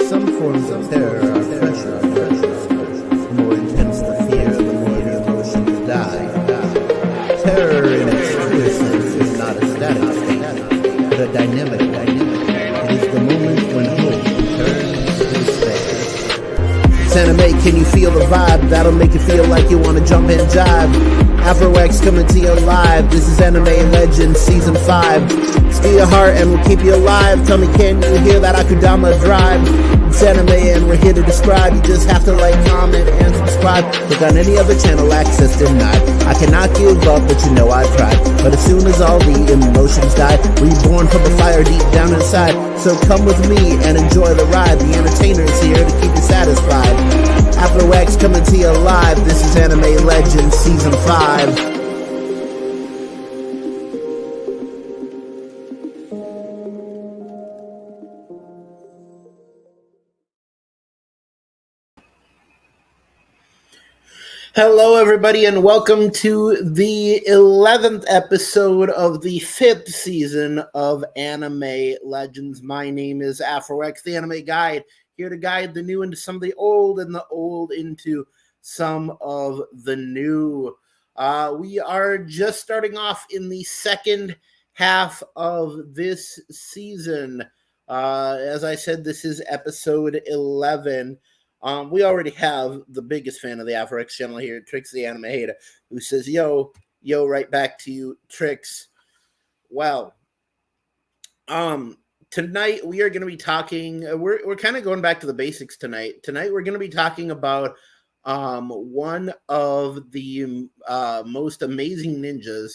Some forms of terror are fresher. The more intense the fear, the more the emotions die. Terror in its truest sense is not a static state, but a dynamic. It is the moment when hope turns to despair. It's anime, can you feel the vibe? That'll make you feel like you want to jump and jive. Afro X coming to you live. This is Anime Legends Season 5. Steal your heart and we'll keep you alive. Tell me, can you hear that Akudama drive? It's anime and we're here to describe. You just have to like, comment, and subscribe. Look on any other channel, access denied. I cannot give up, but you know I tried. But as soon as all the emotions die, reborn from the fire deep down inside. So come with me and enjoy the ride. The entertainer's here to keep you satisfied. Afro X coming to you live. This is Anime Legends Season 5. Hello, everybody, and welcome to the 11th episode of the 5th season of Anime Legends. My name is Afro X, the anime guide, here to guide the new into some of the old and the old into some of the new. We are just starting off in the second half of this season. As I said, this is episode 11. We already have the biggest fan of the Afro X channel here, Trix the Anime Hater, who says, yo, right back to you, Trix. Well, tonight we are going to be talking, we're kind of going back to the basics tonight. Tonight we're going to be talking about one of the most amazing ninjas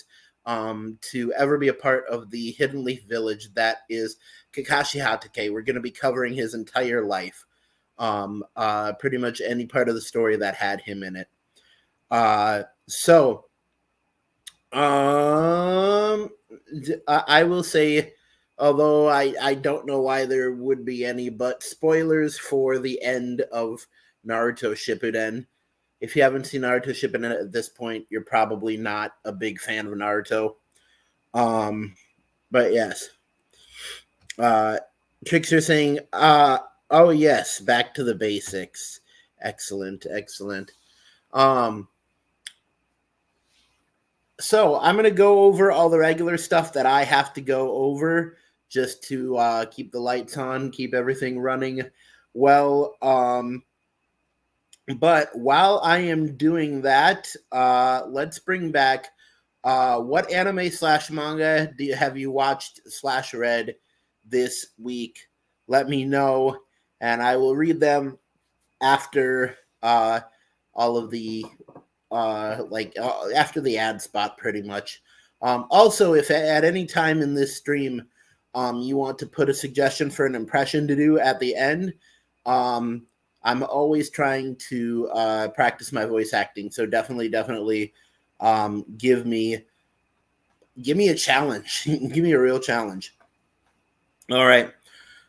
to ever be a part of the Hidden Leaf Village, that is Kakashi Hatake. We're going to be covering his entire life. Pretty much any part of the story that had him in it. I will say, although I don't know why there would be any, but spoilers for the end of Naruto Shippuden. If you haven't seen Naruto Shippuden at this point, you're probably not a big fan of Naruto. But yes. Tricks are saying, oh, yes, back to the basics. Excellent. So I'm going to go over all the regular stuff that I have to go over just to keep the lights on, keep everything running well. But while I am doing that, let's bring back what anime / manga have you watched / read this week? Let me know. And I will read them after all of the after the ad spot, pretty much. Also, if at any time in this stream you want to put a suggestion for an impression to do at the end, I'm always trying to practice my voice acting. So definitely give me a challenge. Give me a real challenge. All right.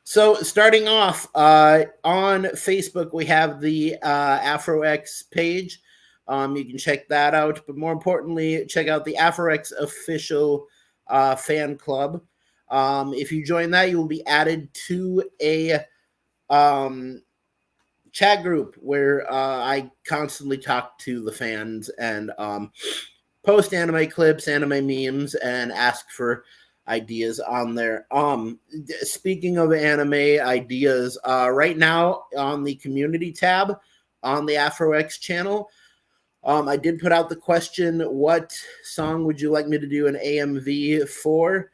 So starting off on Facebook, we have the Afro X page. You can check that out. But more importantly, check out the Afro X official fan club. If you join that, you will be added to a chat group where I constantly talk to the fans and post anime clips, anime memes, and ask for ideas on there. Speaking of anime ideas, right now on the community tab on the Afro X channel, I did put out the question, what song would you like me to do an AMV for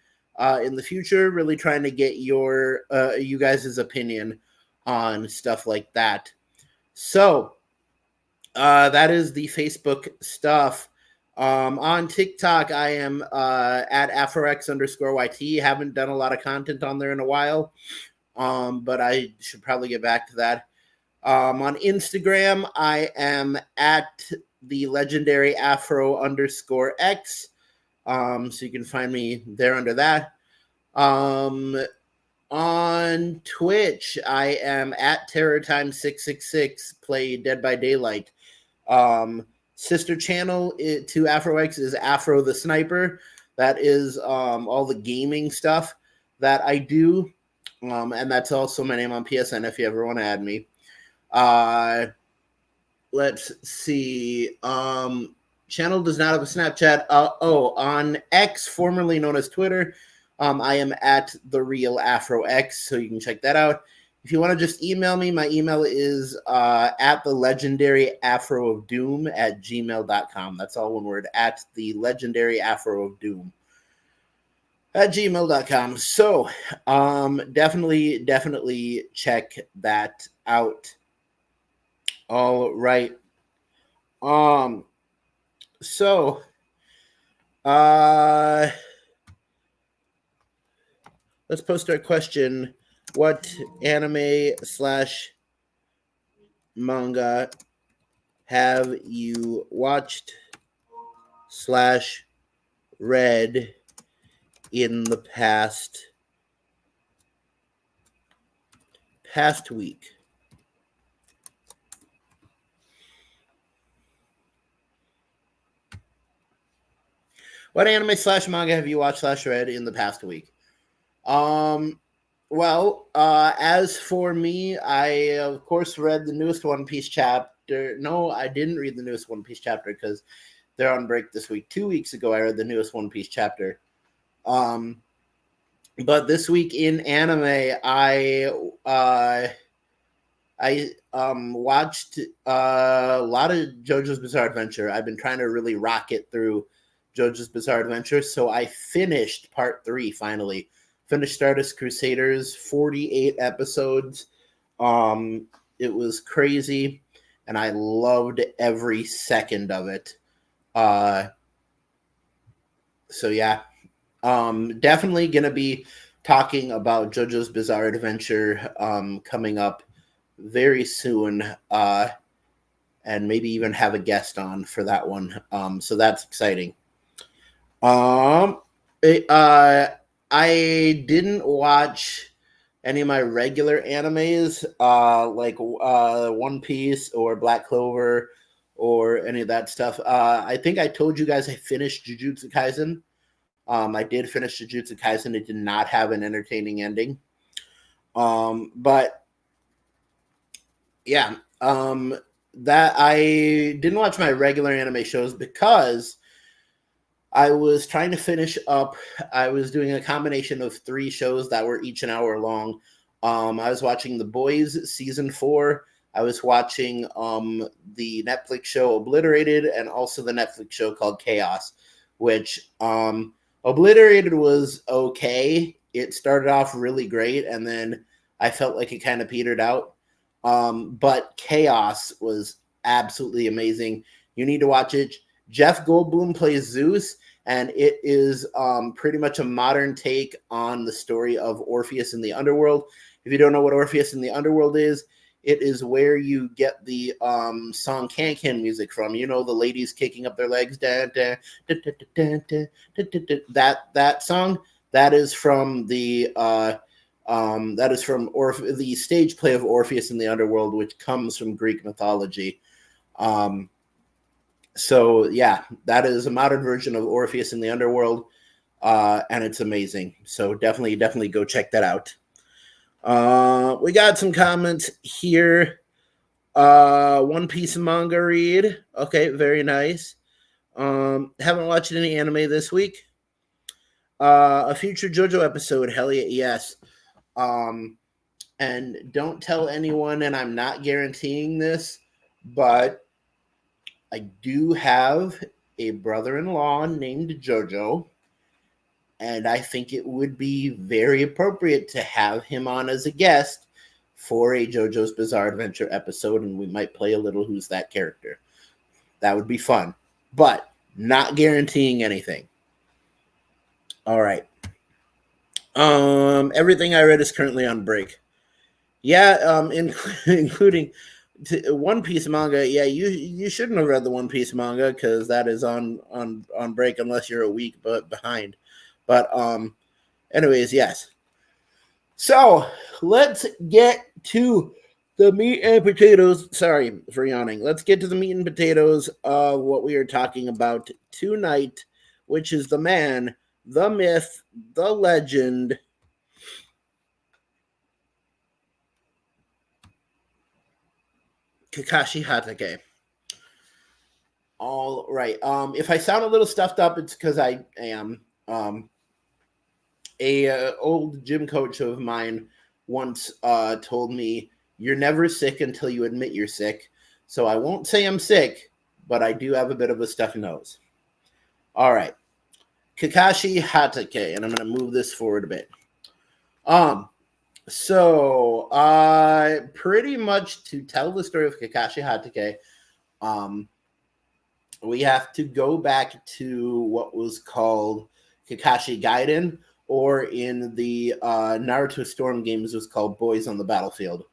in the future? Really trying to get you guys' opinion on stuff like that. So that is the Facebook stuff. On TikTok, I am at AfroX_YT. Haven't done a lot of content on there in a while, but I should probably get back to that. On Instagram, I am at the legendary Afro_X. So you can find me there under that. On Twitch, I am at TerrorTime666, play Dead by Daylight. Sister channel to Afro X is Afro the Sniper. That is all the gaming stuff that I do. And that's also my name on PSN if you ever want to add me. Let's see. Channel does not have a Snapchat. On X, formerly known as Twitter, I am at the real Afro X, so you can check that out. If you want to just email me, my email is at the legendary Afro of Doom at gmail.com. That's all one word, at the legendary Afro of Doom at gmail.com. So definitely check that out. All right. So let's post our question. What anime / manga have you watched / read in the past week? What anime / manga have you watched / read in the past week? Well, as for me, I of course read the newest One Piece chapter. No, I didn't read the newest One Piece chapter because they're on break this week. 2 weeks ago, I read the newest One Piece chapter. But this week in anime, I watched a lot of JoJo's Bizarre Adventure. I've been trying to really rock it through JoJo's Bizarre Adventure, so I finished part 3 finally. Finished Stardust Crusaders, 48 episodes. It was crazy, and I loved every second of it. So yeah, definitely gonna be talking about JoJo's Bizarre Adventure coming up very soon, and maybe even have a guest on for that one. So that's exciting. I didn't watch any of my regular animes, like One Piece or Black Clover or any of that stuff. I think I told you guys I finished Jujutsu Kaisen. I did finish Jujutsu Kaisen. It did not have an entertaining ending. But yeah, that I didn't watch my regular anime shows because I was trying to finish up. I was doing a combination of 3 shows that were each an hour long. I was watching The Boys season 4. I was watching the Netflix show Obliterated, and also the Netflix show called Chaos, which Obliterated was okay. It started off really great, and then I felt like it kind of petered out. But Chaos was absolutely amazing. You need to watch it. Jeff Goldblum plays Zeus, and it is pretty much a modern take on the story of Orpheus in the Underworld. If you don't know what Orpheus in the Underworld is, it is where you get the song Can music from. You know, the ladies kicking up their legs. That song, that is from the the stage play of Orpheus in the Underworld, which comes from Greek mythology. So yeah, that is a modern version of Orpheus in the Underworld, and it's amazing. So definitely go check that out. We got some comments here. One Piece manga read. Okay, very nice. Haven't watched any anime this week. A future JoJo episode. Hell yeah, yes. And don't tell anyone, and I'm not guaranteeing this, but I do have a brother-in-law named JoJo, and I think it would be very appropriate to have him on as a guest for a JoJo's Bizarre Adventure episode, and we might play a little Who's That Character. That would be fun, but not guaranteeing anything. All right. Everything I read is currently on break. Yeah, including One Piece manga. Yeah, you shouldn't have read the One Piece manga because that is on break unless you're a week behind. But anyways, yes. So let's get to the meat and potatoes. Sorry for yawning. Let's get to the meat and potatoes of what we are talking about tonight, which is the man, the myth, the legend, Kakashi Hatake. All right. If I sound a little stuffed up, it's because I am. A old gym coach of mine once told me, "You're never sick until you admit you're sick." So I won't say I'm sick, but I do have a bit of a stuffy nose. All right, Kakashi Hatake, and I'm going to move this forward a bit. So pretty much to tell the story of Kakashi Hatake, we have to go back to what was called Kakashi Gaiden, or in the Naruto Storm games, was called Boys on the Battlefield.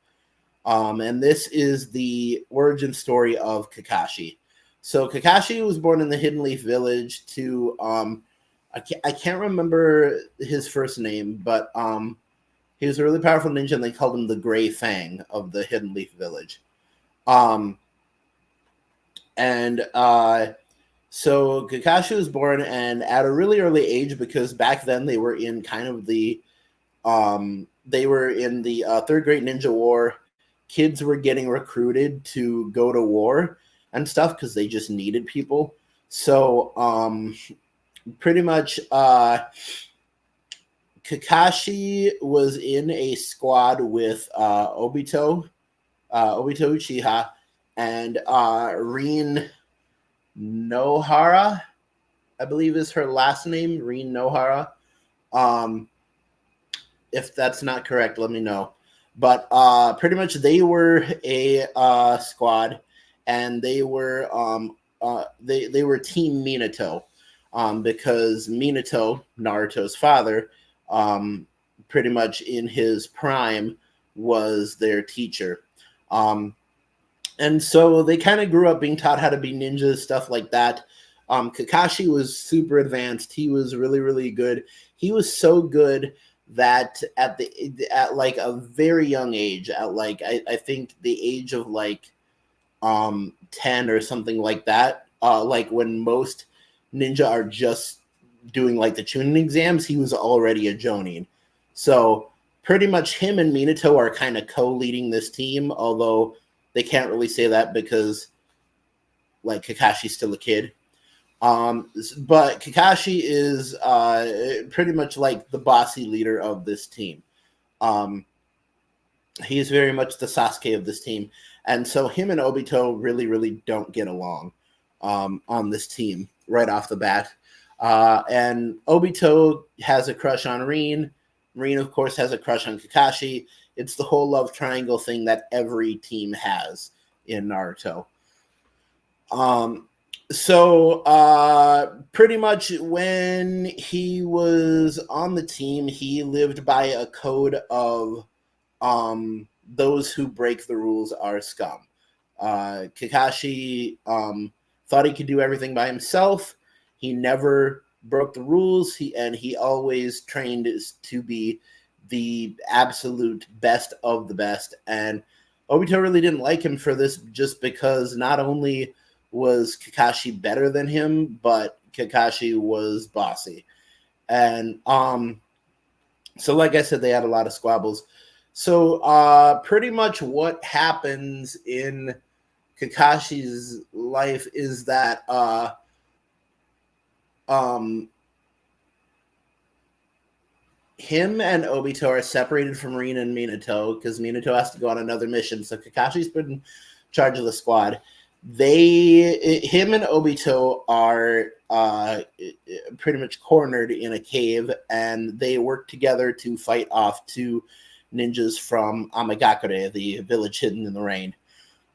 And this is the origin story of Kakashi. So Kakashi was born in the Hidden Leaf Village to, I can't remember his first name, but he was a really powerful ninja, and they called him the Gray Fang of the Hidden Leaf Village. So Kakashi was born, and at a really early age, because back then they were in kind of the Third Great Ninja War. Kids were getting recruited to go to war and stuff because they just needed people. So pretty much Kakashi was in a squad with Obito Uchiha, and Rin Nohara, I believe is her last name, Rin Nohara. If that's not correct, let me know. But pretty much they were a squad, and they were they were Team Minato, because Minato, Naruto's father, pretty much in his prime, was their teacher. And so they kind of grew up being taught how to be ninjas, stuff like that. Kakashi was super advanced. He was really, really good. He was so good that at like a very young age, at like I think the age of like 10 or something like that, like when most ninja are just doing like the Chunin exams, he was already a Jonin. So pretty much him and Minato are kind of co-leading this team, although they can't really say that because like Kakashi's still a kid. But Kakashi is pretty much like the bossy leader of this team. He is very much the Sasuke of this team. And so him and Obito really, really don't get along on this team right off the bat. And Obito has a crush on Rin. Rin, of course, has a crush on Kakashi. It's the whole love triangle thing that every team has in Naruto. So pretty much when he was on the team, he lived by a code of those who break the rules are scum. Kakashi thought he could do everything by himself. He never broke the rules. He always trained to be the absolute best of the best. And Obito really didn't like him for this, just because not only was Kakashi better than him, but Kakashi was bossy. And so like I said, they had a lot of squabbles. So pretty much what happens in Kakashi's life is that him and Obito are separated from Rin and Minato because Minato has to go on another mission. So Kakashi's put in charge of the squad. Him and Obito are pretty much cornered in a cave, and they work together to fight off two ninjas from Amagakure, the village hidden in the rain.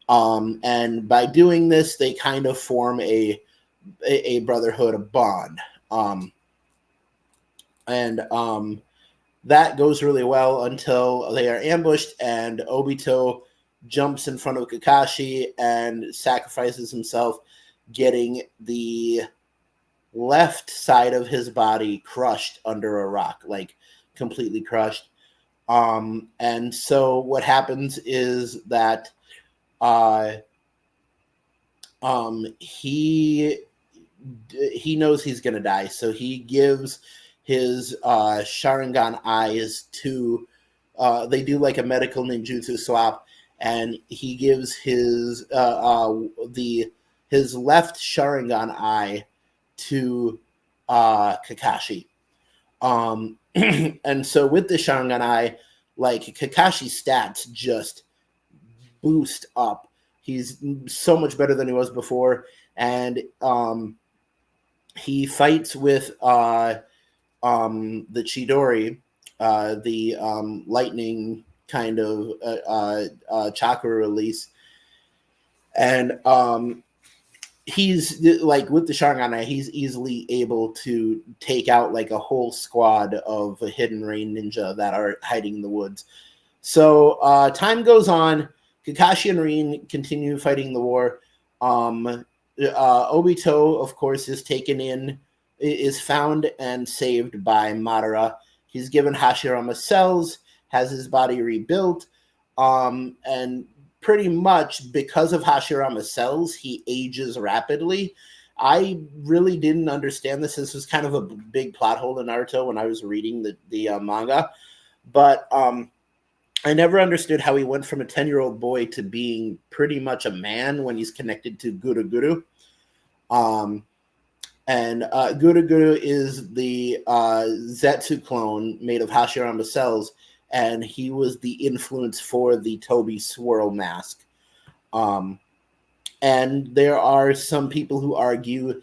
And by doing this, they kind of form a brotherhood, a bond. That goes really well until they are ambushed, and Obito jumps in front of Kakashi and sacrifices himself, getting the left side of his body crushed under a rock, like completely crushed. And so what happens is that he knows he's gonna die, so he gives his Sharingan eyes to they do like a medical ninjutsu swap, and he gives his his left Sharingan eye to Kakashi. And so with the Sharingan eye, like Kakashi's stats just boost up. He's so much better than he was before, and he fights with the Chidori, the lightning kind of chakra release, and he's like with the Sharingan, he's easily able to take out like a whole squad of hidden rain ninja that are hiding in the woods. So time goes on. Kakashi and Rin continue fighting the war. Obito, of course, is found and saved by Madara. He's given Hashirama cells, has his body rebuilt, and pretty much because of Hashirama cells, he ages rapidly. I really didn't understand this. This was kind of a big plot hole in Naruto when I was reading the manga, but I never understood how he went from a 10-year-old boy to being pretty much a man when he's connected to Guru Guru. And Guru Guru is the Zetsu clone made of Hashirama cells, and he was the influence for the Toby swirl mask. And there are some people who argue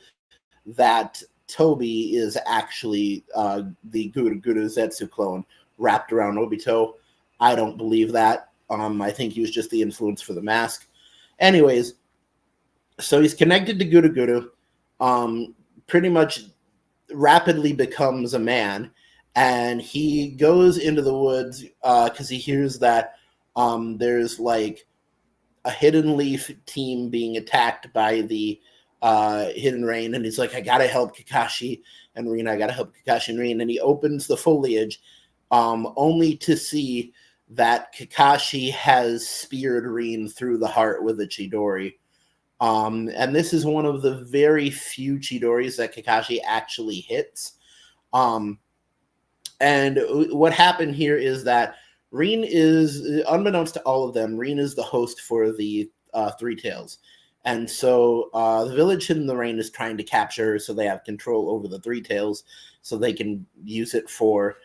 that Toby is actually the Guru Guru Zetsu clone wrapped around Obito. I don't believe that. I think he was just the influence for the mask. Anyways, so he's connected to Guru Guru, pretty much rapidly becomes a man, and he goes into the woods because he hears that there's like a Hidden Leaf team being attacked by the Hidden Rain, and he's like, I gotta help Kakashi and Rin, I gotta help Kakashi and Rin, and he opens the foliage only to see that Kakashi has speared Rin through the heart with a Chidori. And this is one of the very few Chidoris that Kakashi actually hits. And what happened here is that Rin is, unbeknownst to all of them, Rin is the host for the Three Tails. And so the village Hidden the Rain is trying to capture her so they have control over the Three Tails so they can use it for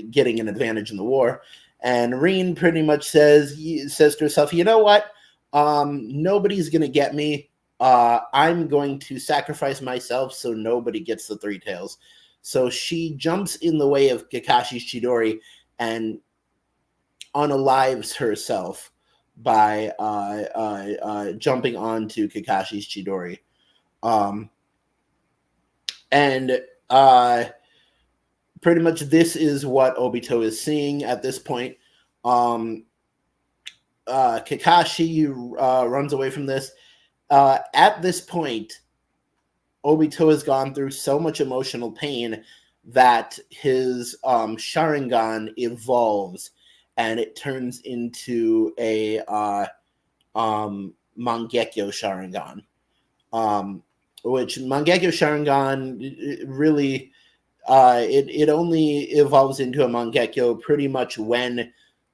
getting an advantage in the war. And Rin pretty much says to herself, you know what? Nobody's going to get me. I'm going to sacrifice myself so nobody gets the Three Tails. So she jumps in the way of Kakashi's Chidori and unalives herself by jumping onto Kakashi's Chidori. And pretty much this is what Obito is seeing at this point. Kakashi runs away from this. At this point, Obito has gone through so much emotional pain that his Sharingan evolves, and it turns into a Mangekyo Sharingan. Which Mangekyo Sharingan really... it only evolves into a Mangekyo pretty much when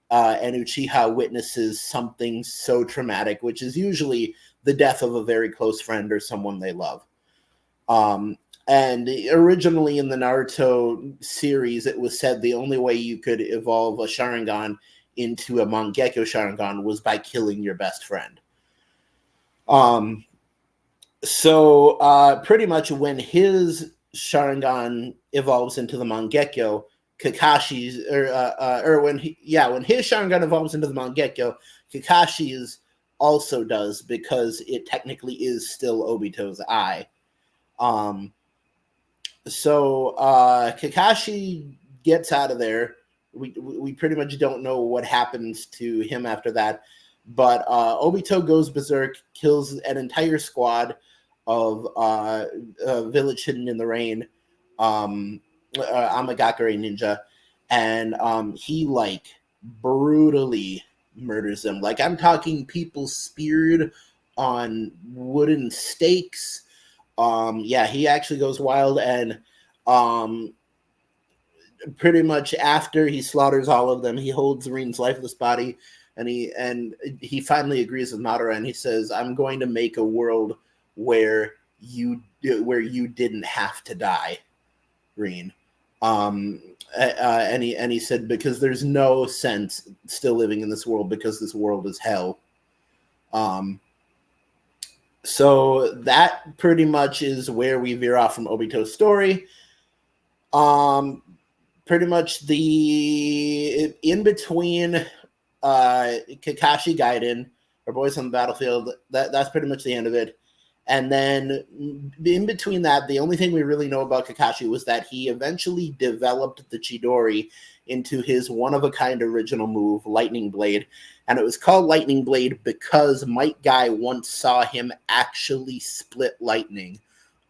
an Uchiha witnesses something so traumatic, which is usually the death of a very close friend or someone they love. And originally in the Naruto series, it was said the only way you could evolve a Sharingan into a Mangekyo Sharingan was by killing your best friend. So pretty much when his Sharingan evolves into the Mangekyo, Kakashi's when his Sharingan evolves into the Mangekyo, Kakashi's also does, because it technically is still Obito's eye. So Kakashi gets out of there. We pretty much don't know what happens to him after that, but Obito goes berserk, kills an entire squad of village Hidden in the Rain, Amagakure ninja, and he like brutally murders them. Like, I'm talking people speared on wooden stakes. He actually goes wild, and pretty much after he slaughters all of them, he holds Rin's lifeless body, and he finally agrees with Madara, and he says, "I'm going to make a world where you didn't have to die, Green." And he said, because there's no sense still living in this world because this world is hell. So that pretty much is where we veer off from Obito's story. Pretty much the in between Kakashi Gaiden, our boys on the battlefield, that's pretty much the end of it. And then in between that, the only thing we really know about Kakashi was that he eventually developed the Chidori into his one-of-a-kind original move, Lightning Blade. And it was called Lightning Blade because Might Guy once saw him actually split lightning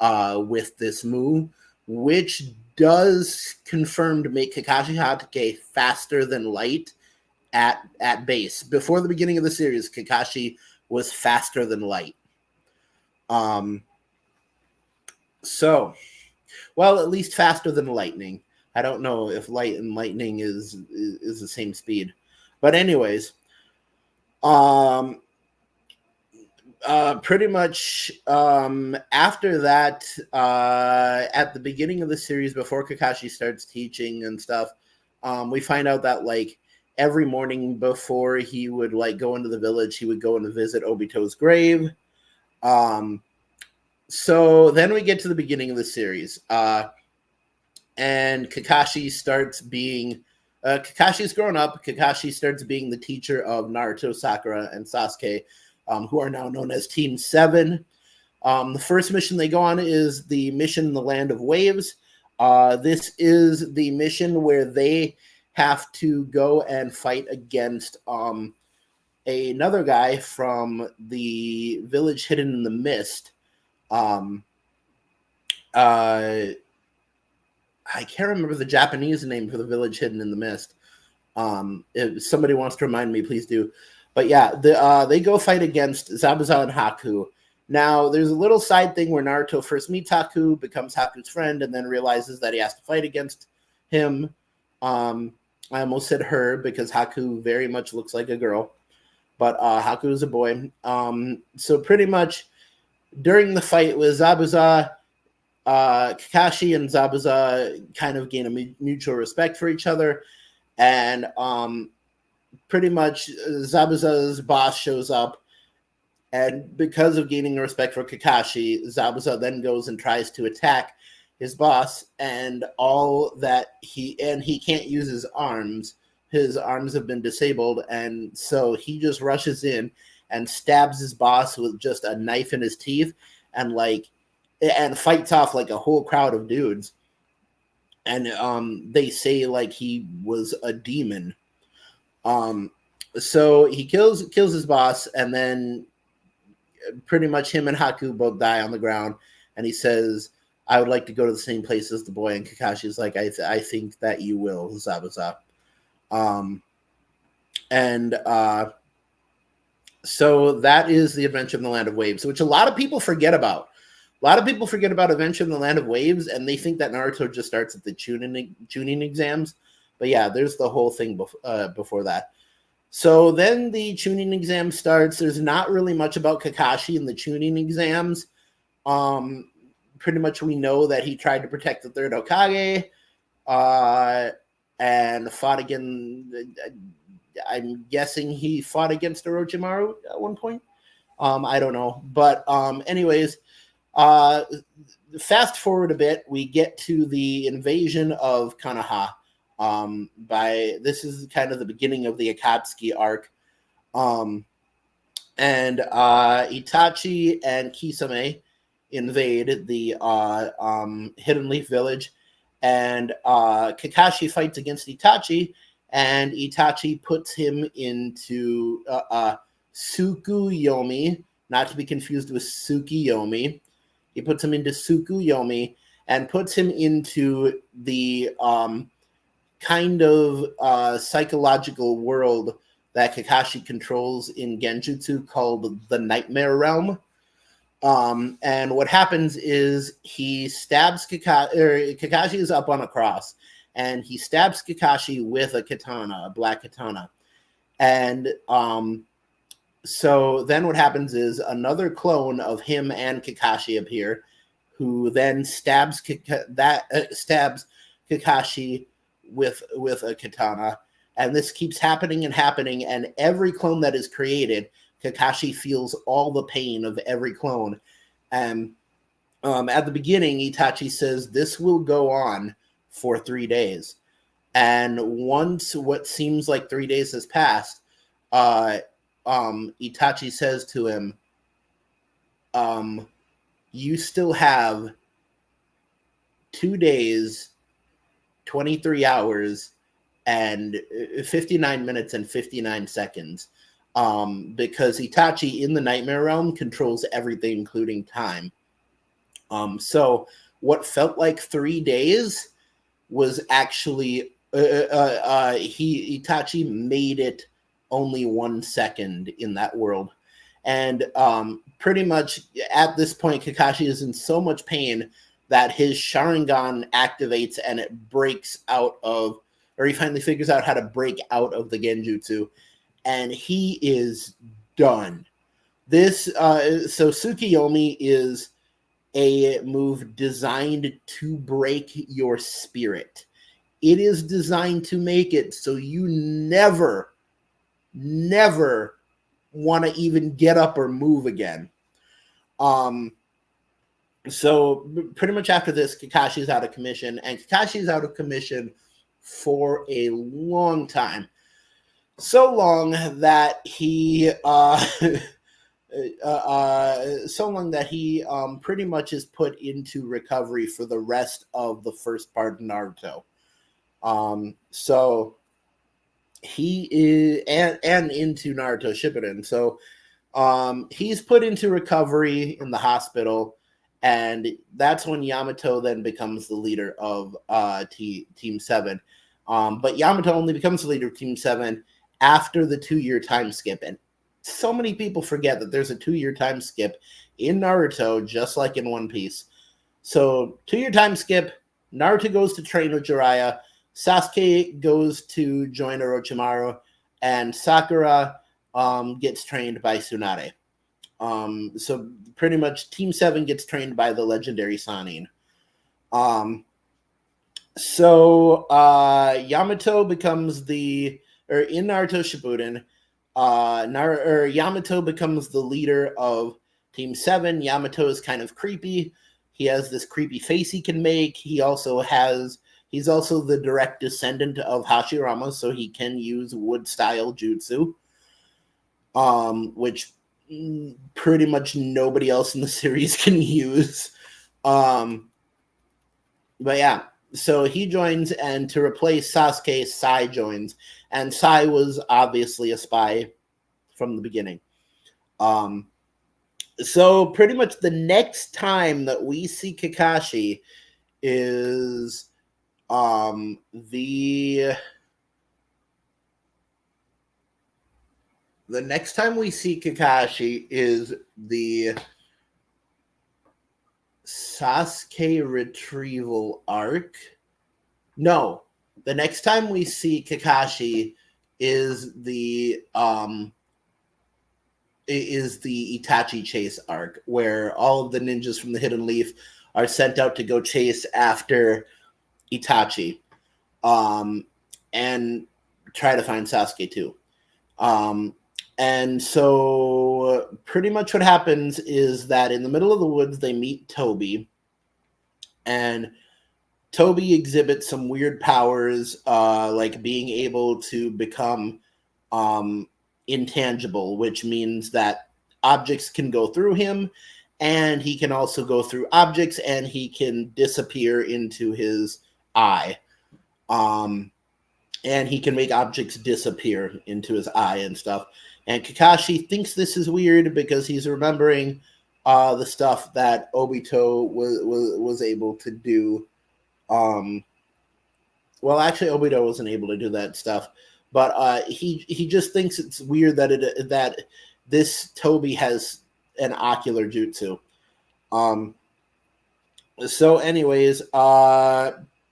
with this move, which does confirm to make Kakashi Hatake faster than light at base. Before the beginning of the series, Kakashi was faster than light. So, well, at least faster than lightning. I don't know if light and lightning is the same speed, but anyways, pretty much after that, at the beginning of the series, before Kakashi starts teaching and stuff, we find out that like every morning before he would like go into the village, he would go and visit Obito's grave. So then we get to the beginning of the series, and Kakashi starts being, Kakashi's grown up. Kakashi starts being the teacher of Naruto, Sakura, and Sasuke, who are now known as Team 7. The first mission they go on is the mission in the Land of Waves. This is the mission where they have to go and fight against another guy from the village hidden in the mist. I can't remember the Japanese name for the village hidden in the mist. If somebody wants to remind me, please do. But yeah, they go fight against Zabuza and Haku. Now, there's a little side thing where Naruto first meets Haku, becomes Haku's friend, and then realizes that he has to fight against him. I almost said her because Haku very much looks like a girl, but Haku is a boy. So pretty much during the fight with Zabuza, Kakashi and Zabuza kind of gain a mutual respect for each other, and pretty much Zabuza's boss shows up, and because of gaining respect for Kakashi, Zabuza then goes and tries to attack his boss, and he can't use his arms. His arms have been disabled, and so he just rushes in and stabs his boss with just a knife in his teeth, and fights off like a whole crowd of dudes. And they say like he was a demon. So he kills his boss, and then pretty much him and Haku both die on the ground. And he says, "I would like to go to the same place as the boy." And Kakashi's like, I think that you will, Zabuza. So that is the Adventure in the Land of Waves, which a lot of people forget about. A lot of people forget about Adventure in the Land of Waves, and they think that Naruto just starts at the tuning exams. But yeah, there's the whole thing before that. So then the tuning exam starts. There's not really much about Kakashi in the tuning exams. Pretty much we know that he tried to protect the third Hokage and fought again. I'm guessing he fought against Orochimaru at one point. I don't know. But anyways, fast forward a bit, we get to the invasion of Konoha. This is kind of the beginning of the Akatsuki arc. And Itachi and Kisame invade the Hidden Leaf Village, and Kakashi fights against Itachi, and Itachi puts him into Tsukuyomi, not to be confused with Tsukiyomi. He puts him into Tsukuyomi and puts him into the kind of psychological world that Kakashi controls in Genjutsu called the Nightmare Realm. And what happens is he stabs Kakashi. Kakashi is up on a cross, and he stabs Kakashi with a katana, a black katana. And so then what happens is another clone of him and Kakashi appear, who then stabs Kakashi with a katana, and this keeps happening and happening. And every clone that is created, Kakashi feels all the pain of every clone. And at the beginning, Itachi says this will go on for 3 days. And once what seems like 3 days has passed, Itachi says to him, you still have 2 days, 23 hours, and 59 minutes and 59 seconds. Because Itachi in the Nightmare Realm controls everything, including time. So what felt like 3 days was actually Itachi made it only 1 second in that world. And pretty much at this point, Kakashi is in so much pain that his Sharingan activates and it breaks out of, or he finally figures out how to break out of the Genjutsu, and he is done. This so Tsukiyomi is a move designed to break your spirit. It is designed to make it so you never want to even get up or move again. So pretty much after this, Kakashi's out of commission, and Kakashi's out of commission for a long time. So long that he pretty much is put into recovery for the rest of the first part of Naruto. So he is and into Naruto Shippuden. So he's put into recovery in the hospital, and that's when Yamato then becomes the leader of Team 7. But Yamato only becomes the leader of Team 7 after the 2-year time skip. And so many people forget that there's a 2-year time skip in Naruto, just like in One Piece. So 2-year time skip, Naruto goes to train with Jiraiya, Sasuke goes to join Orochimaru, and Sakura gets trained by Tsunade. So pretty much Team 7 gets trained by the legendary Sannin. So Yamato becomes in Naruto Shippuden, Yamato becomes the leader of Team 7. Yamato is kind of creepy. He has this creepy face he can make. He's also the direct descendant of Hashirama, so he can use wood-style jutsu, which pretty much nobody else in the series can use. But yeah, so he joins, and to replace Sasuke, Sai joins. And Sai was obviously a spy from the beginning. So pretty much the next time that we see Kakashi is the next time we see Kakashi is the Sasuke retrieval arc. No, the next time we see Kakashi is the Itachi chase arc, where all of the ninjas from the Hidden Leaf are sent out to go chase after Itachi, and try to find Sasuke too. And so pretty much what happens is that in the middle of the woods, they meet Toby, and Toby exhibits some weird powers, like being able to become intangible, which means that objects can go through him, and he can also go through objects, and he can disappear into his eye. And he can make objects disappear into his eye and stuff. And Kakashi thinks this is weird because he's remembering the stuff that Obito was able to do. Well, actually, Obito wasn't able to do that stuff, but he just thinks it's weird that this Toby has an ocular jutsu. So, anyways,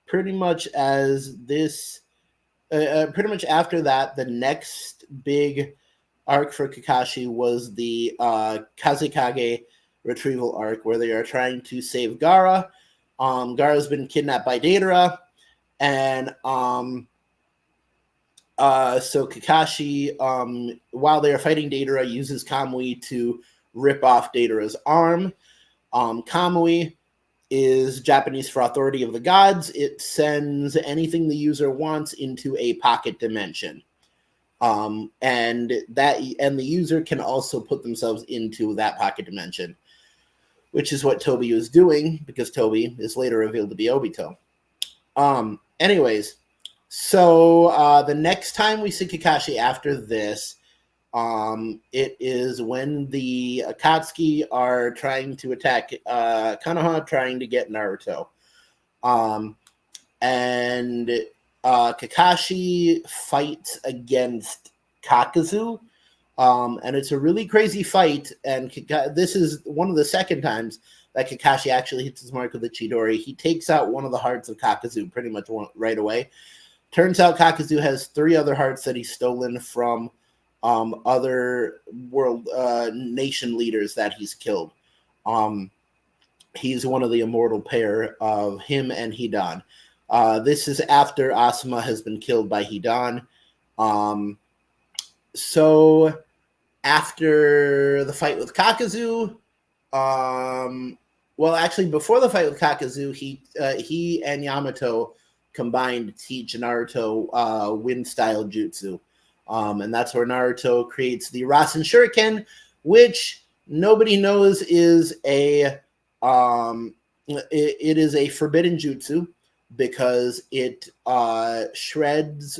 pretty much after that, the next big arc for Kakashi was the Kazekage retrieval arc, where they are trying to save Gaara. Gaara's been kidnapped by Deidara, and so Kakashi, while they are fighting Deidara, uses Kamui to rip off Deidara's arm. Kamui is Japanese for authority of the gods. It sends anything the user wants into a pocket dimension. And the user can also put themselves into that pocket dimension, which is what Tobi is doing, because Tobi is later revealed to be Obito. Anyways, so the next time we see Kakashi after this, it is when the Akatsuki are trying to attack Konoha, trying to get Naruto. And Kakashi fights against Kakuzu, and it's a really crazy fight, and this is one of the second times that Kakashi actually hits his mark with the Chidori. He takes out one of the hearts of Kakuzu pretty much right away. Turns out Kakuzu has 3 other hearts that he's stolen from other world nation leaders that he's killed. He's one of the immortal pair of him and Hidan. This is after Asuma has been killed by Hidan. So after the fight with Kakuzu, well, actually, before the fight with Kakuzu, he and Yamato combined to teach Naruto wind-style jutsu. And that's where Naruto creates the Rasen Shuriken, which nobody knows is it is a forbidden jutsu, because it shreds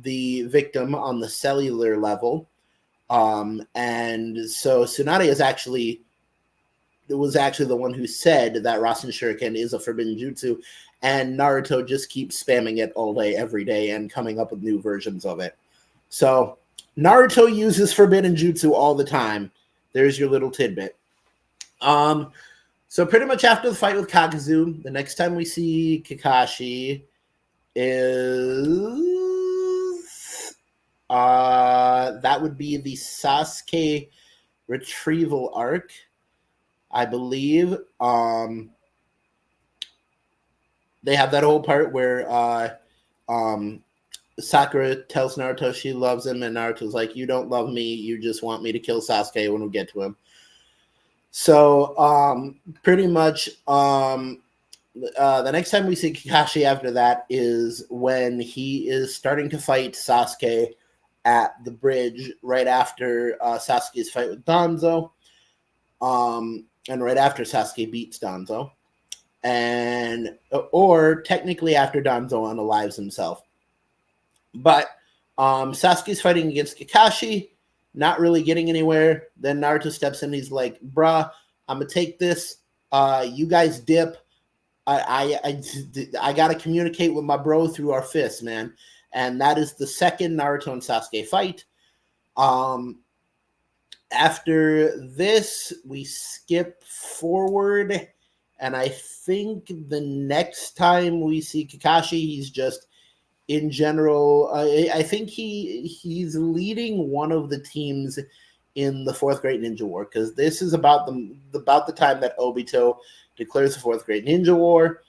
the victim on the cellular level. And so Tsunade was actually the one who said that Rasen Shuriken is a forbidden jutsu, and Naruto just keeps spamming it all day, every day, and coming up with new versions of it. So Naruto uses forbidden jutsu all the time. There's your little tidbit. So pretty much after the fight with Kakuzu, the next time we see Kakashi is that would be the Sasuke retrieval arc, I believe. They have that whole part where Sakura tells Naruto she loves him, and Naruto's like, "You don't love me, you just want me to kill Sasuke when we get to him." So pretty much the next time we see Kakashi after that is when he is starting to fight Sasuke at the bridge right after Sasuke's fight with Danzo, and right after Sasuke beats Danzo, or technically after Danzo unalives himself. But Sasuke's fighting against Kakashi, not really getting anywhere. Then Naruto steps in. He's like, "Bruh, I'm gonna take this. You guys dip. I gotta communicate with my bro through our fists, man." And that is the second Naruto and Sasuke fight. After this, we skip forward, and I think the next time we see Kakashi, he's just in general. I think he's leading one of the teams in the Fourth Great Ninja War, because this is about the time that Obito declares the Fourth Great Ninja War.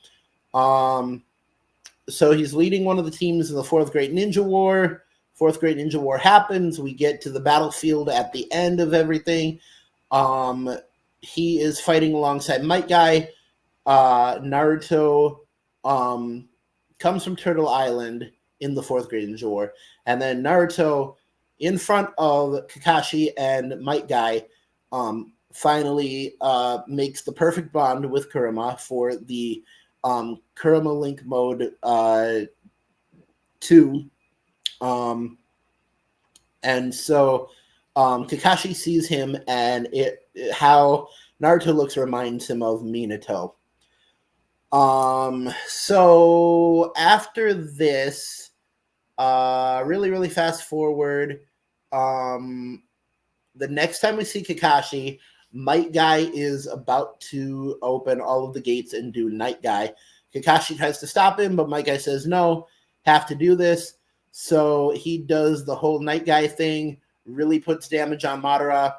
So he's leading one of the teams in the Fourth Great Ninja War. Fourth Great Ninja War happens. We get to the battlefield at the end of everything. He is fighting alongside Might Guy. Naruto comes from Turtle Island in the Fourth Great Ninja War, and then Naruto, in front of Kakashi and Might Guy, finally makes the perfect bond with Kurama for the Kurama Link Mode 2. And so Kakashi sees him, and how Naruto looks reminds him of Minato. So after this, really fast forward, the next time we see Kakashi, Might Guy is about to open all of the gates and do Night Guy. Kakashi tries to stop him, but Might Guy says no, have to do this. So he does the whole night guy thing, really puts damage on Madara,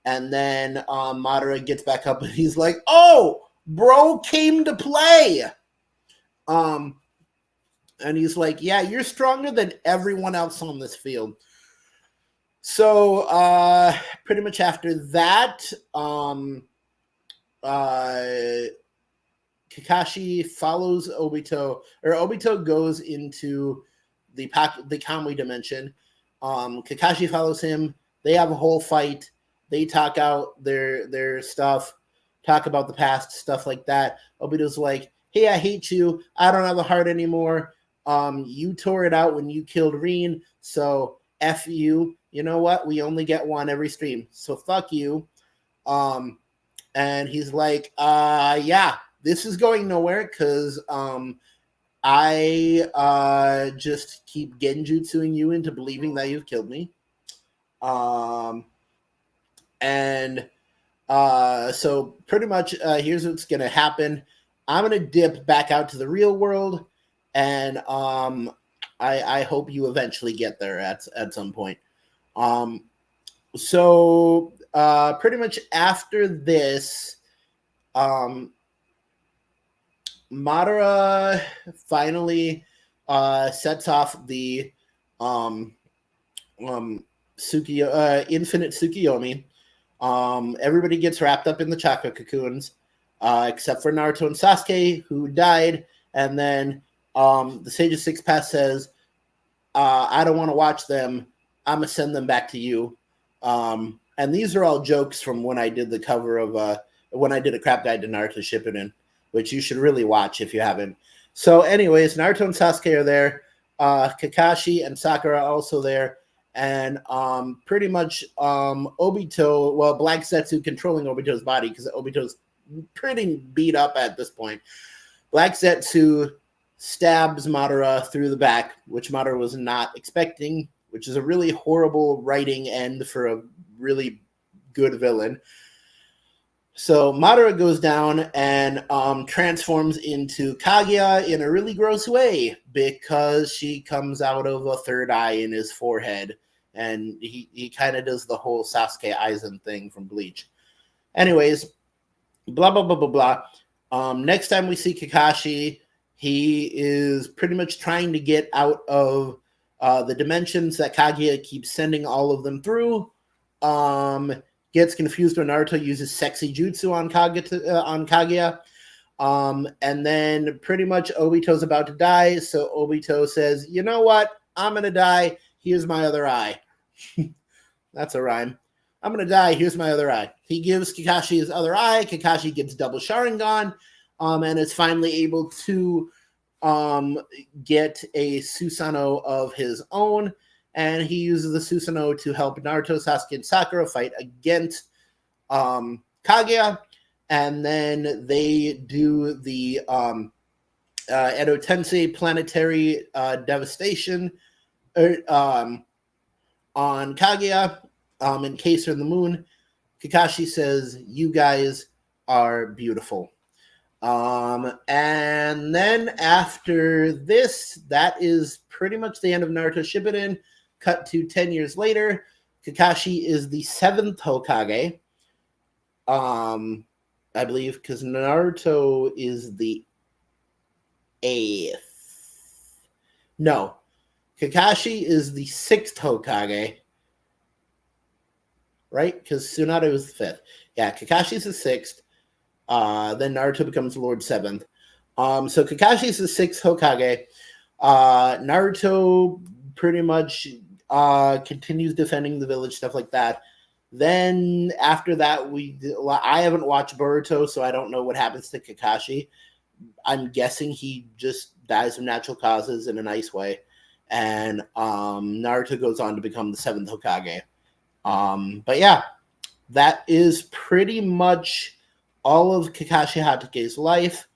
and then Madara gets back up and he's like, "Oh, bro came to play." And he's like, "Yeah, you're stronger than everyone else on this field." So pretty much after that, Kakashi follows Obito, or Obito goes into the Kamui dimension. Kakashi follows him. They have a whole fight. They talk out their stuff, talk about the past, stuff like that. Obito's like, "Hey, I hate you. I don't have a heart anymore. You tore it out when you killed Rin, so F you. You know what? We only get one every stream, so fuck you." And he's like, yeah, this is going nowhere because I just keep genjutsuing you into believing that you've killed me. So pretty much here's what's going to happen. I'm going to dip back out to the real world, and I hope you eventually get there at some point. So pretty much after this, Madara finally sets off the infinite Tsukiyomi. Everybody gets wrapped up in the chakra cocoons, except for Naruto and Sasuke, who died. And then the Sage of Six Paths says, I don't want to watch them. I'm going to send them back to you. And these are all jokes from when I did the cover of when I did a crap guide to Naruto Shippuden, which you should really watch if you haven't. So anyways, Naruto and Sasuke are there. Kakashi and Sakura are also there. And pretty much Obito, well, Black Zetsu controlling Obito's body because Obito's pretty beat up at this point. Black Zetsu stabs Madara through the back, which Madara was not expecting, which is a really horrible writing end for a really good villain. So Madara goes down and transforms into Kaguya in a really gross way because she comes out of a third eye in his forehead. And he kind of does the whole Sasuke Aizen thing from Bleach. Anyways, blah, blah, blah, blah, blah. Next time we see Kakashi, he is pretty much trying to get out of the dimensions that Kaguya keeps sending all of them through. Gets confused when Naruto uses sexy jutsu on Kaguya. And then pretty much Obito's about to die. So Obito says, you know what? I'm going to die. Here's my other eye. That's a rhyme. I'm going to die. Here's my other eye. He gives Kakashi his other eye. Kakashi gets double Sharingan and is finally able to get a Susanoo of his own. And he uses the Susanoo to help Naruto, Sasuke, and Sakura fight against Kaguya. And then they do the Edo Tensei planetary devastation on Kaguya, Encased in the Moon. Kakashi says, you guys are beautiful. And then after this, that is pretty much the end of Naruto Shippuden. Cut to 10 years later, Kakashi is the 7th Hokage. I believe, because Naruto is the 8th. No. Kakashi is the 6th Hokage. Right? Because Tsunade was the 5th. Yeah, Kakashi's the 6th. Then Naruto becomes Lord 7th. So Kakashi's the 6th Hokage. Naruto pretty much continues defending the village, stuff like that. Then after that, I haven't watched Boruto, so I don't know what happens to Kakashi. I'm guessing he just dies of natural causes in a nice way. And Naruto goes on to become the 7th Hokage. But yeah, that is pretty much all of Kakashi Hatake's life.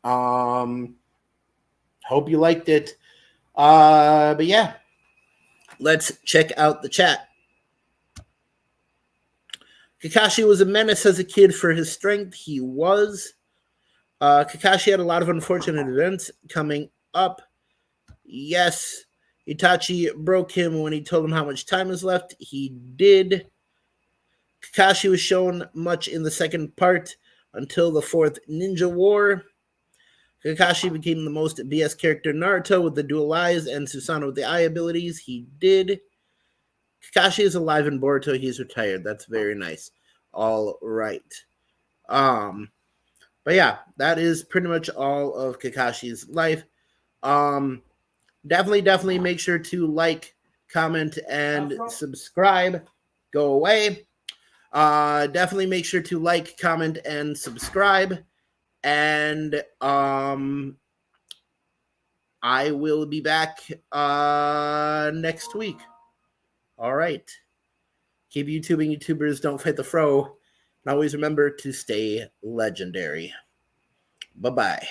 Hope you liked it. But yeah, let's check out the chat. Kakashi was a menace as a kid for his strength. He was. Kakashi had a lot of unfortunate events coming up. Yes. Itachi broke him when he told him how much time is left. He did. Kakashi was shown much in the second part until the fourth Ninja War. Kakashi became the most BS character in Naruto with the dual eyes and Susanoo with the eye abilities. He did. Kakashi is alive in Boruto. He's retired. That's very nice. All right. But yeah, that is pretty much all of Kakashi's life. Definitely make sure to like, comment, and subscribe. Go away. Definitely make sure to like, comment, and subscribe. And I will be back next week. All right. Keep YouTubing, YouTubers. Don't fight the fro. And always remember to stay legendary. Bye-bye.